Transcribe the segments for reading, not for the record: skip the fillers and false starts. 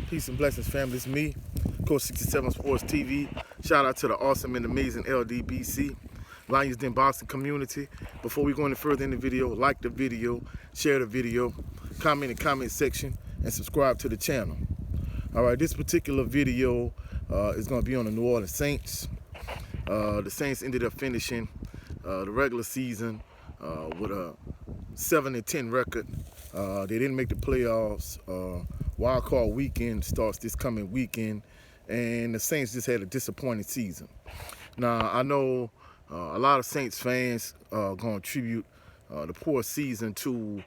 Peace and blessings, family. It's me, Coach 67 Sports TV. Shout out to the awesome and amazing LDBC, Lions Den Boxing community. Before we go any further in the video, like the video, share the video, comment in the comment section, and subscribe to the channel. All right, this particular video is going to be on the New Orleans Saints. The Saints ended up finishing the regular season with a 7-10 record. They didn't make the playoffs. Wild card weekend starts this coming weekend, and the Saints just had a disappointing season. Now, I know a lot of Saints fans are going to attribute the poor season to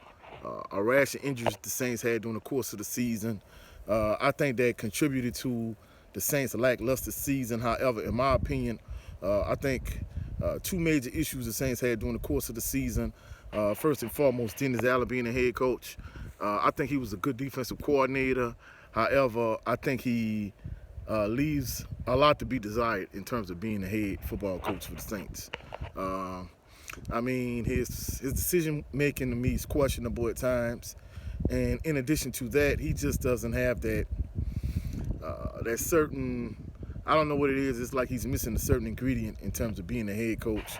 a rash of injuries the Saints had during the course of the season. I think that contributed to the Saints' lackluster season. However, in my opinion, I think two major issues the Saints had during the course of the season. First and foremost, Dennis Allen being the head coach. I think he was a good defensive coordinator. However, I think he leaves a lot to be desired in terms of being the head football coach for the Saints. I mean, his decision making to me is questionable at times, and in addition to that, he just doesn't have that certain. I don't know what it is. It's like he's missing a certain ingredient in terms of being the head coach.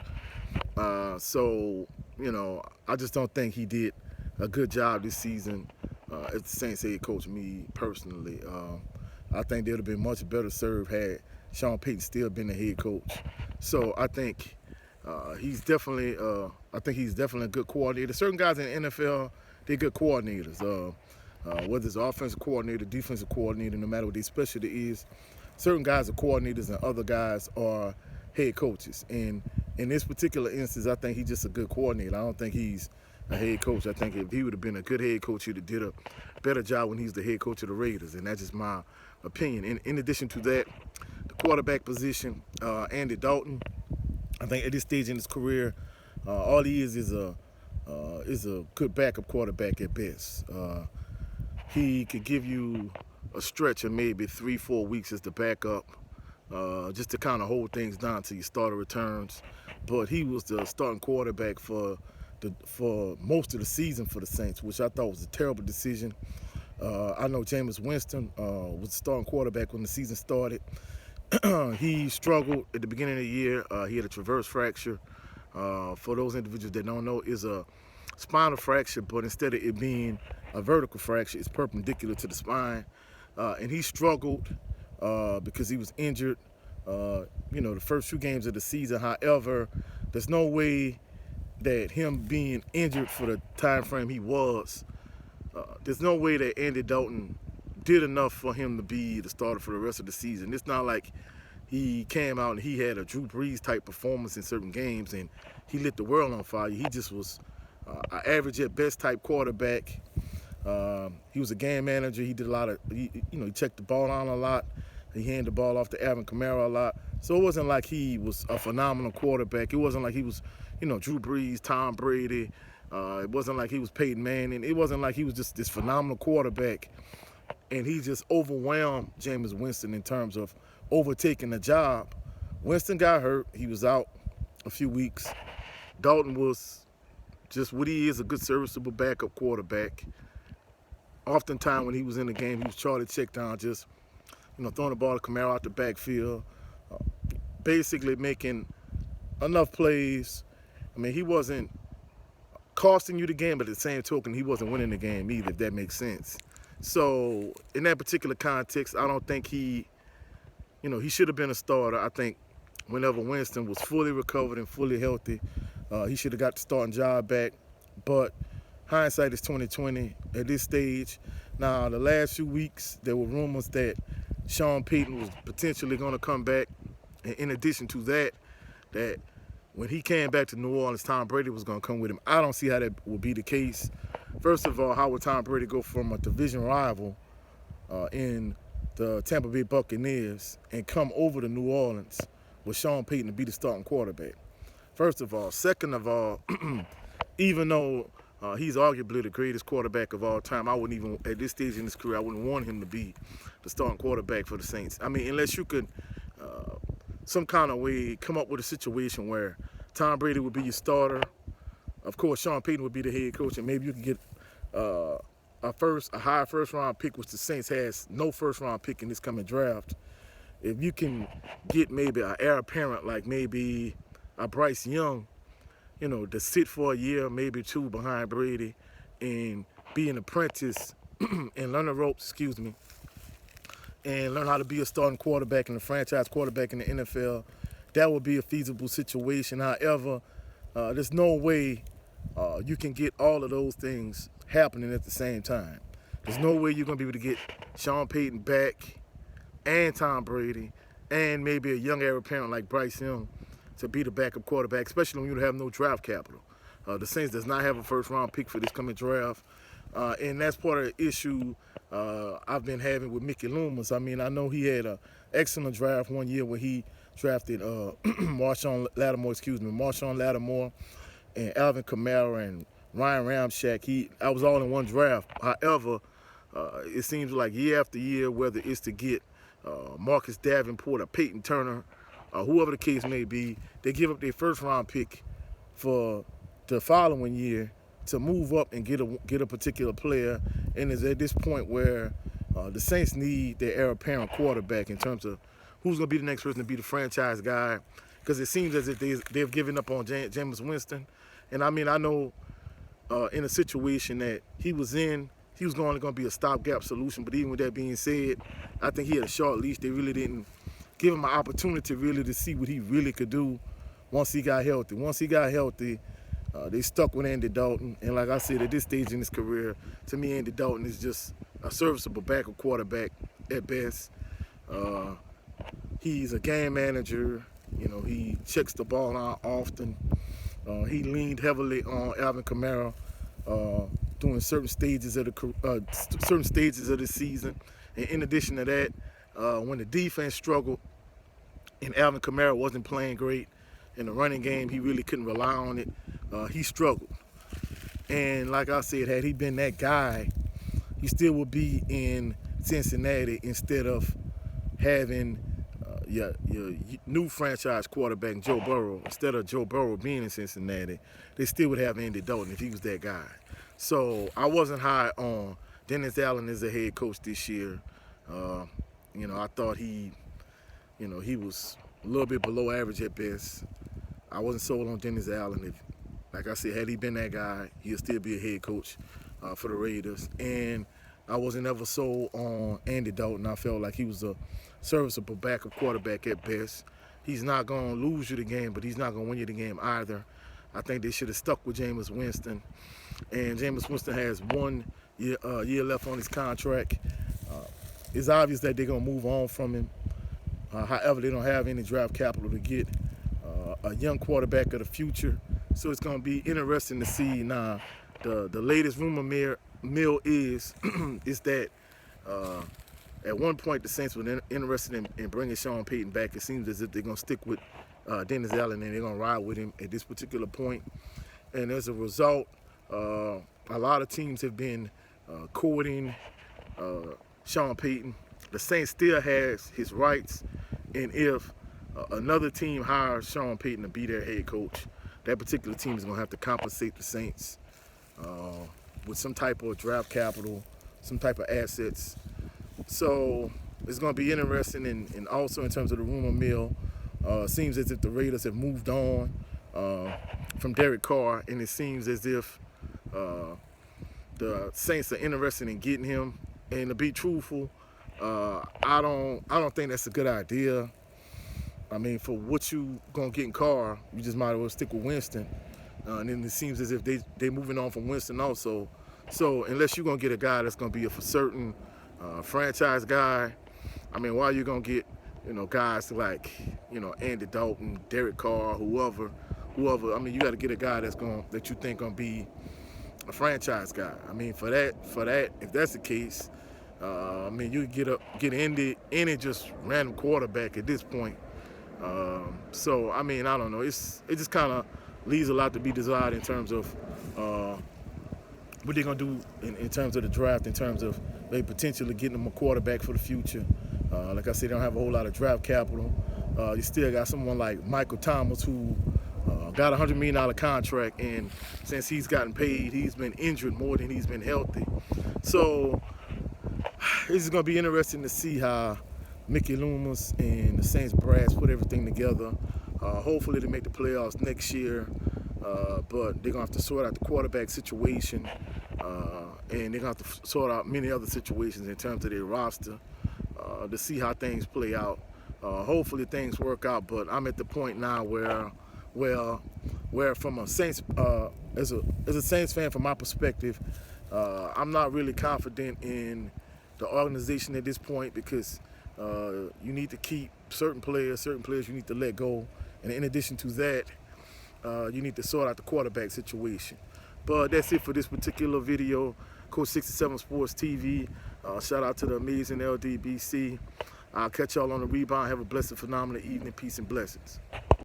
So, you know, I just don't think he did a good job this season as the Saints head coach, me personally. I think they would have been much better served had Sean Payton still been the head coach. So I think he's definitely a good coordinator. Certain guys in the NFL, they're good coordinators. Whether it's offensive coordinator, defensive coordinator, no matter what their specialty is, certain guys are coordinators and other guys are head coaches. And in this particular instance, I think he's just a good coordinator. I don't think he's a head coach. I think if he would have been a good head coach, he'd have did a better job when he's the head coach of the Raiders, and that's just my opinion. In addition to that, the quarterback position, Andy Dalton, I think at this stage in his career, all he is a good backup quarterback at best. He could give you a stretch of maybe 3-4 weeks as the backup, just to kind of hold things down till your starter returns. But he was the starting quarterback for most of the season for the Saints, which I thought was a terrible decision. I know Jameis Winston was the starting quarterback when the season started. He struggled at the beginning of the year. He had a transverse fracture. For those individuals that don't know, is a spinal fracture, but instead of it being a vertical fracture, it's perpendicular to the spine. And he struggled because he was injured, the first few games of the season. However, there's no way that him being injured for the time frame he was, there's no way that Andy Dalton did enough for him to be the starter for the rest of the season. It's not like he came out and he had a Drew Brees type performance in certain games and he lit the world on fire. He just was an average at best type quarterback. He was a game manager. He did a lot of, he checked the ball on a lot. He handed the ball off to Alvin Kamara a lot. So it wasn't like he was a phenomenal quarterback. It wasn't like he was, Drew Brees, Tom Brady. It wasn't like he was Peyton Manning. It wasn't like he was just this phenomenal quarterback. And he just overwhelmed Jameis Winston in terms of overtaking the job. Winston got hurt. He was out a few weeks. Dalton was just what he is, a good serviceable backup quarterback. Oftentimes when he was in the game, he was Charlie Checkdown, just throwing the ball to Kamara out the backfield, basically making enough plays. I mean, he wasn't costing you the game, but at the same token, he wasn't winning the game either, if that makes sense. So in that particular context, I don't think he should have been a starter. I think whenever Winston was fully recovered and fully healthy, he should have got the starting job back. But hindsight is 20/20 at this stage. Now, the last few weeks, there were rumors that Sean Payton was potentially going to come back. And in addition to that, that when he came back to New Orleans, Tom Brady was going to come with him. I don't see how that would be the case. First of all, how would Tom Brady go from a division rival in the Tampa Bay Buccaneers and come over to New Orleans with Sean Payton to be the starting quarterback? First of all. Second of all, even though he's arguably the greatest quarterback of all time, I wouldn't even, at this stage in his career, I wouldn't want him to be the starting quarterback for the Saints. I mean, unless you could some kind of way come up with a situation where Tom Brady would be your starter. Of course, Sean Payton would be the head coach, and maybe you could get a high first round pick, which the Saints has no first round pick in this coming draft. If you can get maybe an heir apparent like maybe a Bryce Young, to sit for a year, maybe two behind Brady, and be an apprentice and learn the ropes, and learn how to be a starting quarterback and a franchise quarterback in the NFL, that would be a feasible situation. However, there's no way you can get all of those things happening at the same time. There's no way you're going to be able to get Sean Payton back and Tom Brady and maybe a young heir apparent like Bryce Young to be the backup quarterback, especially when you have no draft capital. The Saints does not have a first-round pick for this coming draft, and that's part of the issue I've been having with Mickey Loomis. I mean, I know he had an excellent draft one year where he drafted Marshawn Lattimore and Alvin Kamara and Ryan Ramczyk. I was all in one draft. However, it seems like year after year, whether it's to get Marcus Davenport or Peyton Turner, whoever the case may be, they give up their first-round pick for the following year to move up and get a particular player. And it's at this point where the Saints need their heir apparent quarterback in terms of who's going to be the next person to be the franchise guy, because it seems as if they've given up on Jameis Winston. And I mean, I know in a situation that he was only going to be a stopgap solution, but even with that being said, I think he had a short leash. They really didn't give him an opportunity really to see what he really could do once he got healthy. Once he got healthy, they stuck with Andy Dalton. And like I said, at this stage in his career, to me, Andy Dalton is just a serviceable backup quarterback at best. He's a game manager. He checks the ball out often. He leaned heavily on Alvin Kamara during certain stages of the season. And in addition to that, when the defense struggled and Alvin Kamara wasn't playing great in the running game, he really couldn't rely on it. He struggled. And like I said, had he been that guy, he still would be in Cincinnati instead of having your new franchise quarterback, Joe Burrow. Instead of Joe Burrow being in Cincinnati, they still would have Andy Dalton if he was that guy. So I wasn't high on Dennis Allen as a head coach this year. I thought he was a little bit below average at best. I wasn't sold on Dennis Allen. Like I said, had he been that guy, he'd still be a head coach for the Raiders. And I wasn't ever sold on Andy Dalton. I felt like he was a serviceable backup quarterback at best. He's not going to lose you the game, but he's not going to win you the game either. I think they should have stuck with Jameis Winston. And Jameis Winston has 1 year left on his contract. It's obvious that they're going to move on from him. However, they don't have any draft capital to get a young quarterback of the future. So it's going to be interesting to see. Now, the latest rumor mill is that at one point the Saints were interested in bringing Sean Payton back. It seems as if they're going to stick with Dennis Allen and they're going to ride with him at this particular point. And as a result, a lot of teams have been courting Sean Payton. The Saints still has his rights, and if another team hires Sean Payton to be their head coach, that particular team is going to have to compensate the Saints with some type of draft capital, some type of assets. So it's going to be interesting, and also in terms of the rumor mill, it seems as if the Raiders have moved on from Derek Carr, and it seems as if the Saints are interested in getting him. And to be truthful, I don't think that's a good idea. I mean, for what you gonna get in Carr, you just might as well stick with Winston. And then it seems as if they moving on from Winston also. So unless you're gonna get a guy that's gonna be a for certain franchise guy, I mean, why are you gonna get guys like Andy Dalton, Derek Carr, whoever? I mean, you got to get a guy that you think gonna be a franchise guy. I mean, for that, if that's the case, I mean, you get any just random quarterback at this point. So I mean, I don't know. It just kind of leaves a lot to be desired in terms of what they're gonna do in terms of the draft, in terms of maybe potentially getting them a quarterback for the future. Like I said, they don't have a whole lot of draft capital. You still got someone like Michael Thomas who got a $100 million contract, and since he's gotten paid, he's been injured more than he's been healthy. So this is going to be interesting to see how Mickey Loomis and the Saints brass put everything together. Hopefully they make the playoffs next year, but they're going to have to sort out the quarterback situation, and they're going to have to sort out many other situations in terms of their roster to see how things play out. Hopefully things work out, but I'm at the point now where from a Saints, as a Saints fan, from my perspective, I'm not really confident in the organization at this point, because you need to keep certain players you need to let go, and in addition to that, you need to sort out the quarterback situation. But that's it for this particular video. Coach 67 Sports TV. Shout out to the amazing LDBC. I'll catch y'all on the rebound. Have a blessed, phenomenal evening. Peace and blessings.